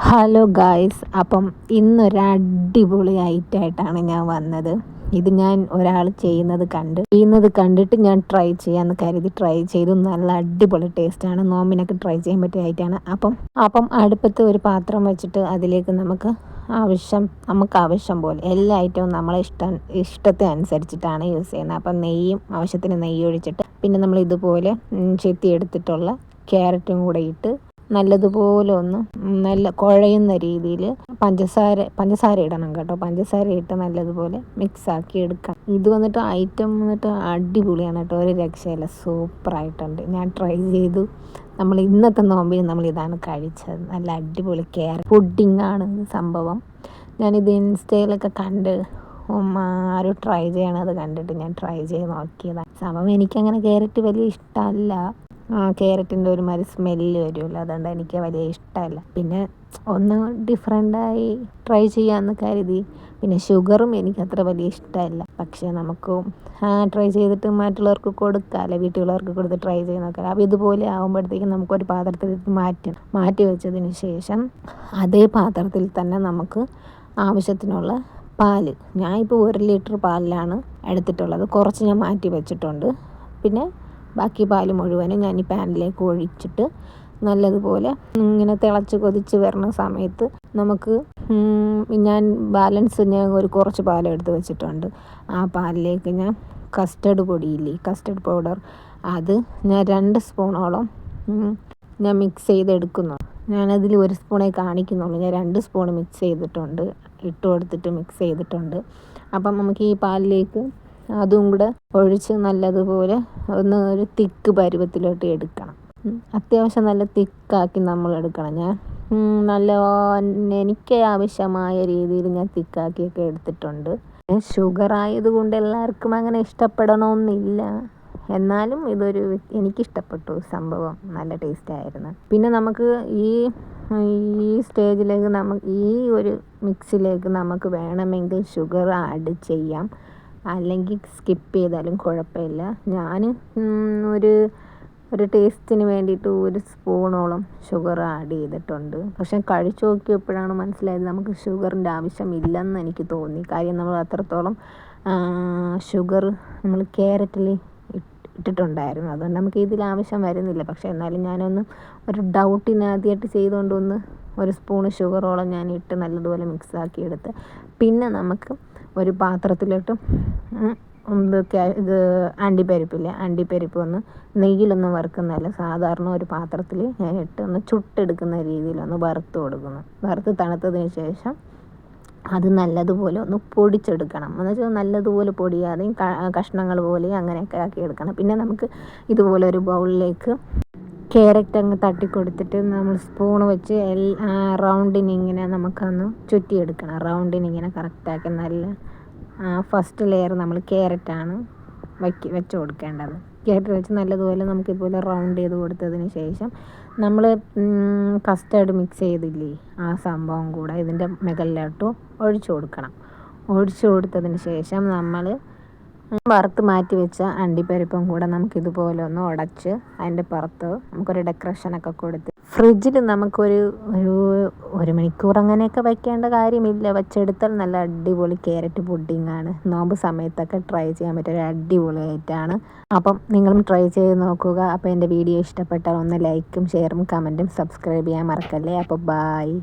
Hello guys, അപ്പം ഇന്നൊരു അടിപൊളി ഐറ്റമായിട്ടാണ് ഞാൻ വന്നത്. ഇത് ഞാൻ ഒരാൾ ചെയ്യുന്നത് കണ്ടിട്ട് ഞാൻ ട്രൈ ചെയ്യാമെന്ന് കരുതി ട്രൈ ചെയ്തു. നല്ല അടിപൊളി ടേസ്റ്റാണ്. നോമ്പിനൊക്കെ ട്രൈ ചെയ്യാൻ പറ്റിയ ഐറ്റമാണ്. അപ്പം അടുപ്പത്ത് ഒരു പാത്രം വെച്ചിട്ട് അതിലേക്ക് നമുക്ക് ആവശ്യം പോലെ എല്ലാ ഐറ്റവും നമ്മളെ ഇഷ്ടത്തെ അനുസരിച്ചിട്ടാണ് യൂസ് ചെയ്യുന്നത്. അപ്പം ആവശ്യത്തിന് നെയ്യ് ഒഴിച്ചിട്ട് പിന്നെ നമ്മൾ ഇതുപോലെ ചെത്തിയെടുത്തിട്ടുള്ള ക്യാരറ്റും കൂടെ ഇട്ട് നല്ലതുപോലെ ഒന്ന് നല്ല കുഴയുന്ന രീതിയിൽ പഞ്ചസാര ഇടണം കേട്ടോ. പഞ്ചസാര ഇട്ട് നല്ലതുപോലെ മിക്സാക്കി എടുക്കണം. ഇത് ഐറ്റം അടിപൊളിയാണ് കേട്ടോ. ഒരു രക്ഷയില്ല, സൂപ്പറായിട്ടുണ്ട്. ഞാൻ ട്രൈ ചെയ്തു. നമ്മൾ ഇന്നത്തെ നോമ്പിന് നമ്മൾ ഇതാണ് കഴിച്ചത്. നല്ല അടിപൊളി പുഡിംഗ് ആണ് സംഭവം. ഞാനിത് ഇൻസ്റ്റയിലൊക്കെ കണ്ട് ആരും ട്രൈ ചെയ്യണത് കണ്ടിട്ട് ഞാൻ ട്രൈ ചെയ്ത് നോക്കിയതാണ്. സംഭവം എനിക്കങ്ങനെ ക്യാരറ്റ് വലിയ ഇഷ്ടമല്ല. ക്യാരറ്റിൻ്റെ ഒരുമാതിരി സ്മെല്ല് വരുമല്ലോ, അതുകൊണ്ട് എനിക്ക് വലിയ ഇഷ്ടമല്ല. പിന്നെ ഒന്ന് ഡിഫറെൻ്റായി ട്രൈ ചെയ്യാമെന്ന് കരുതി. പിന്നെ ഷുഗറും എനിക്ക് അത്ര വലിയ ഇഷ്ടമല്ല. പക്ഷേ നമുക്ക് ട്രൈ ചെയ്തിട്ട് മറ്റുള്ളവർക്ക് കൊടുക്കാമല്ലോ, വീട്ടിലുള്ളവർക്ക് കൊടുത്ത് ട്രൈ ചെയ്ത് നോക്കാം. അപ്പോൾ ഇതുപോലെ ആകുമ്പോഴത്തേക്കും നമുക്കൊരു പാത്രത്തിലേക്ക് മാറ്റി വെച്ചതിന് ശേഷം അതേ പാത്രത്തിൽ തന്നെ നമുക്ക് ആവശ്യത്തിനുള്ള പാല്, ഞാൻ ഇപ്പോൾ 1 ലിറ്റർ പാലിലാണ് എടുത്തിട്ടുള്ളത്. കുറച്ച് ഞാൻ മാറ്റി വെച്ചിട്ടുണ്ട്. പിന്നെ ബാക്കി പാല് മുഴുവനും ഞാൻ ഈ പാനിലേക്ക് ഒഴിച്ചിട്ട് നല്ലതുപോലെ ഇങ്ങനെ തിളച്ച് കൊതിച്ച് വരുന്ന സമയത്ത് നമുക്ക് ഞാൻ ഒരു കുറച്ച് പാൽ എടുത്ത് വെച്ചിട്ടുണ്ട്. ആ പാലിലേക്ക് ഞാൻ കസ്റ്റർഡ് പൗഡർ, അത് ഞാൻ 2 സ്പൂണോളം ഞാൻ മിക്സ് ചെയ്തെടുക്കുന്നു. ഞാനതിൽ 1 സ്പൂണേ കാണിക്കുന്നുള്ളൂ. ഞാൻ 2 സ്പൂൺ ഇട്ട് കൊടുത്തിട്ട് മിക്സ് ചെയ്തിട്ടുണ്ട്. അപ്പം നമുക്ക് ഈ പാലിലേക്ക് അതും കൂടെ ഒഴിച്ച് നല്ലതുപോലെ ഒരു തിക്ക് പരുവത്തിലോട്ട് എടുക്കണം. അത്യാവശ്യം നല്ല തിക്കാക്കി നമ്മൾ എടുക്കണം. ഞാൻ എനിക്ക് ആവശ്യമായ രീതിയിൽ ഞാൻ തിക്കാക്കിയൊക്കെ എടുത്തിട്ടുണ്ട്. ഷുഗർ ആയതുകൊണ്ട് എല്ലാവർക്കും അങ്ങനെ ഇഷ്ടപ്പെടണമെന്നില്ല. എന്നാലും എനിക്കിഷ്ടപ്പെട്ടു സംഭവം. നല്ല ടേസ്റ്റായിരുന്നു. പിന്നെ നമുക്ക് ഈ സ്റ്റേജിലേക്ക് ഈ ഒരു മിക്സിലേക്ക് നമുക്ക് വേണമെങ്കിൽ ഷുഗർ ആഡ് ചെയ്യാം, അല്ലെങ്കിൽ സ്കിപ്പ് ചെയ്താലും കുഴപ്പമില്ല. ഞാൻ ഒരു ടേസ്റ്റിന് വേണ്ടിയിട്ട് 1 സ്പൂണോളം ഷുഗർ ആഡ് ചെയ്തിട്ടുണ്ട്. പക്ഷേ കഴിച്ചു നോക്കിയപ്പോഴാണ് മനസ്സിലായത് നമുക്ക് ഷുഗറിൻ്റെ ആവശ്യമില്ലെന്ന് എനിക്ക് തോന്നി. കാര്യം നമ്മൾ അത്രത്തോളം ഷുഗർ നമ്മൾ ക്യാരറ്റിൽ ഇട്ടിട്ടുണ്ടായിരുന്നു. അതുകൊണ്ട് നമുക്ക് ഇതിൽ ആവശ്യം വരുന്നില്ല. പക്ഷേ എന്നാലും ഒരു ഡൗട്ടിന് ആദ്യമായിട്ട് ചെയ്തുകൊണ്ട് 1 സ്പൂണ് ഷുഗറോളം ഞാൻ ഇട്ട് നല്ലതുപോലെ മിക്സാക്കി എടുത്ത് പിന്നെ നമുക്ക് ഒരു പാത്രത്തിലോട്ട് ഇത് അണ്ടിപ്പരിപ്പ് ഒന്ന് നെയ്യിലൊന്നും വറുക്കുന്നതല്ല, സാധാരണ ഒരു പാത്രത്തിൽ ഞാൻ ഇട്ട് ഒന്ന് ചുട്ടെടുക്കുന്ന രീതിയിലൊന്ന് വറുത്ത് കൊടുക്കുന്നു. വറുത്ത് തണുത്തതിന് ശേഷം അത് നല്ലതുപോലെ ഒന്ന് പൊടിച്ചെടുക്കണം. എന്നുവെച്ചാൽ നല്ലതുപോലെ പൊടിയാതെയും കഷ്ണങ്ങൾ പോലെ അങ്ങനെയൊക്കെ ആക്കി എടുക്കണം. പിന്നെ നമുക്ക് ഇതുപോലെ ഒരു ബൗളിലേക്ക് ക്യാരറ്റ് അങ്ങ് തട്ടിക്കൊടുത്തിട്ട് നമ്മൾ സ്പൂൺ വെച്ച് റൗണ്ടിനിങ്ങനെ നമുക്കൊന്ന് ചുറ്റിയെടുക്കണം. റൗണ്ടിനിങ്ങനെ കറക്റ്റാക്കി നല്ല ഫസ്റ്റ് ലെയർ നമ്മൾ ക്യാരറ്റാണ് വെച്ച് കൊടുക്കേണ്ടത്. ക്യാരറ്റ് വെച്ച് നല്ലതുപോലെ നമുക്കിതുപോലെ റൗണ്ട് ചെയ്ത് കൊടുത്തതിന് ശേഷം നമ്മൾ കസ്റ്റർഡ് മിക്സ് ചെയ്തില്ലേ, ആ സംഭവം കൂടെ ഇതിൻ്റെ മുകളിലോട്ട് ഒഴിച്ചു കൊടുക്കണം. ഒഴിച്ചു കൊടുത്തതിന് ശേഷം നമ്മൾ വറുത്ത് മാറ്റി വെച്ച അണ്ടിപ്പരിപ്പും കൂടെ നമുക്കിതുപോലെ ഒന്ന് ഉടച്ച് അതിൻ്റെ പുറത്ത് നമുക്കൊരു ഡെക്കറേഷനൊക്കെ കൊടുത്ത് ഫ്രിഡ്ജിൽ നമുക്കൊരു 1 മണിക്കൂർ അങ്ങനെയൊക്കെ വയ്ക്കേണ്ട കാര്യമില്ല. വെച്ചെടുത്താൽ നല്ല അടിപൊളി ക്യാരറ്റ് പുഡിങ്ങാണ്. നോമ്പ് സമയത്തൊക്കെ ട്രൈ ചെയ്യാൻ പറ്റിയ ഒരു അടിപൊളി ഐറ്റമാണ്. അപ്പം നിങ്ങളും ട്രൈ ചെയ്ത് നോക്കുക. അപ്പോൾ എൻ്റെ വീഡിയോ ഇഷ്ടപ്പെട്ടാൽ ഒന്ന് ലൈക്കും ഷെയറും കമൻറ്റും സബ്സ്ക്രൈബ് ചെയ്യാൻ മറക്കല്ലേ. അപ്പോൾ ബായ്.